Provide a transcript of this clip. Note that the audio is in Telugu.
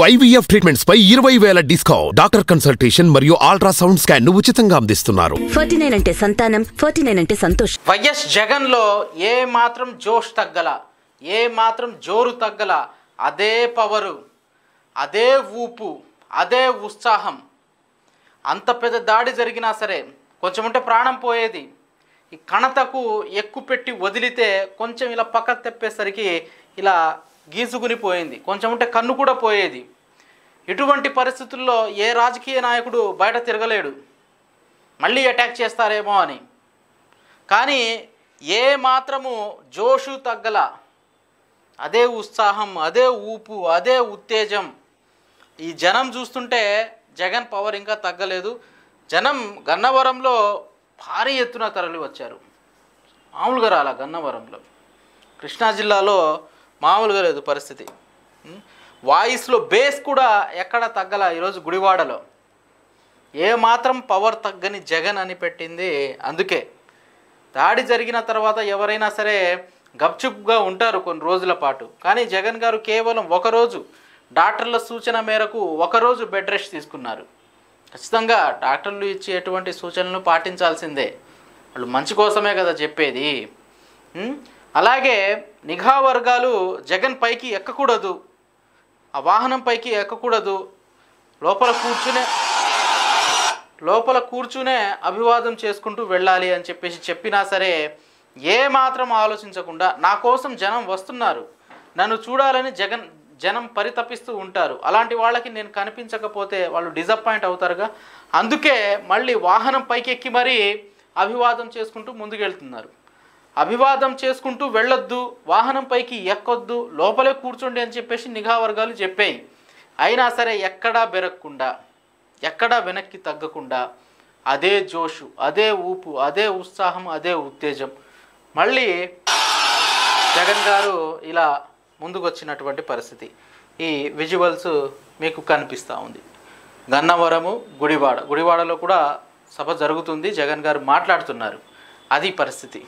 IVF ట్రీట్మెంట్స్ పై 20,000 డిస్కౌంట్. డాక్టర్ కన్సల్టేషన్ మరియు అల్ట్రాసౌండ్ స్కాన్ ను ఉచితంగా అందిస్తున్నారు. 49 అంటే సంతానం, 49 అంటే సంతోషం. వైఎస్ జగన్ లో ఏ మాత్రం జోష్ తగ్గల, ఏ మాత్రం జోరు తగ్గల, అదే పవరు, అదే ఊపు, అదే ఉత్సాహం. అంత పెద్ద దాడి జరిగినా సరే కొంచెం ఉంటే ప్రాణం పోయేది. ఈ కణతకు ఎక్కువ పెట్టి వదిలితే కొంచెం ఇలా పక్క తెప్పేసరికి ఇలా గీసుకుని పోయింది, కొంచెం ఉంటే కన్ను కూడా పోయేది. ఇటువంటి పరిస్థితుల్లో ఏ రాజకీయ నాయకుడు బయట తిరగలేడు, మళ్ళీ అటాక్ చేస్తారేమో అని. కానీ ఏ మాత్రము జోషు తగ్గల, అదే ఉత్సాహం, అదే ఊపు, అదే ఉత్తేజం. ఈ జనం చూస్తుంటే జగన్ పవర్ ఇంకా తగ్గలేదు. జనం గన్నవరంలో భారీ ఎత్తున తరలి వచ్చారు. మామూలుగా రాలా గన్నవరంలో. కృష్ణా జిల్లాలో మామూలుగా లేదు పరిస్థితి. వాయిస్లో బేస్ కూడా ఎక్కడ తగ్గల. ఈరోజు గుడివాడలో ఏ మాత్రం పవర్ తగ్గని జగన్ అని పెట్టింది. అందుకే దాడి జరిగిన తర్వాత ఎవరైనా సరే గప్చుప్గా ఉంటారు కొన్ని రోజుల పాటు. కానీ జగన్ గారు కేవలం ఒకరోజు డాక్టర్ల సూచన మేరకు ఒకరోజు బెడ్ రెస్ట్ తీసుకున్నారు. ఖచ్చితంగా డాక్టర్లు ఇచ్చేటువంటి సూచనలను పాటించాల్సిందే, వాళ్ళు మంచి కోసమే కదా చెప్పేది. అలాగే నిఘా వర్గాలు జగన్ పైకి ఎక్కకూడదు, ఆ వాహనం పైకి ఎక్కకూడదు, లోపల కూర్చునే అభివాదం చేసుకుంటూ వెళ్ళాలి అని చెప్పినా సరే ఏ మాత్రం ఆలోచించకుండా నా కోసం జనం వస్తున్నారు, నన్ను చూడాలని జనం పరితపిస్తూ ఉంటారు, అలాంటి వాళ్ళకి నేను కనిపించకపోతే వాళ్ళు డిసప్పాయింట్ అవుతారుగా. అందుకే మళ్ళీ వాహనం పైకి ఎక్కి మరీ అభివాదం చేసుకుంటూ ముందుకెళ్తున్నారు. అభివాదం చేసుకుంటూ వెళ్ళొద్దు, వాహనం పైకి ఎక్కొద్దు, లోపలే కూర్చోండి అని చెప్పేసి నిఘా వర్గాలు చెప్పాయి. అయినా సరే ఎక్కడా బెరగకుండా, ఎక్కడా వెనక్కి తగ్గకుండా అదే జోషు, అదే ఊపు, అదే ఉత్సాహం, అదే ఉత్తేజం. మళ్ళీ జగన్ గారు ఇలా ముందుకు వచ్చినటువంటి పరిస్థితి. ఈ విజువల్స్ మీకు కనిపిస్తూ ఉంది. గన్నవరము, గుడివాడలో కూడా సభ జరుగుతుంది, జగన్ గారు మాట్లాడుతున్నారు. అది పరిస్థితి.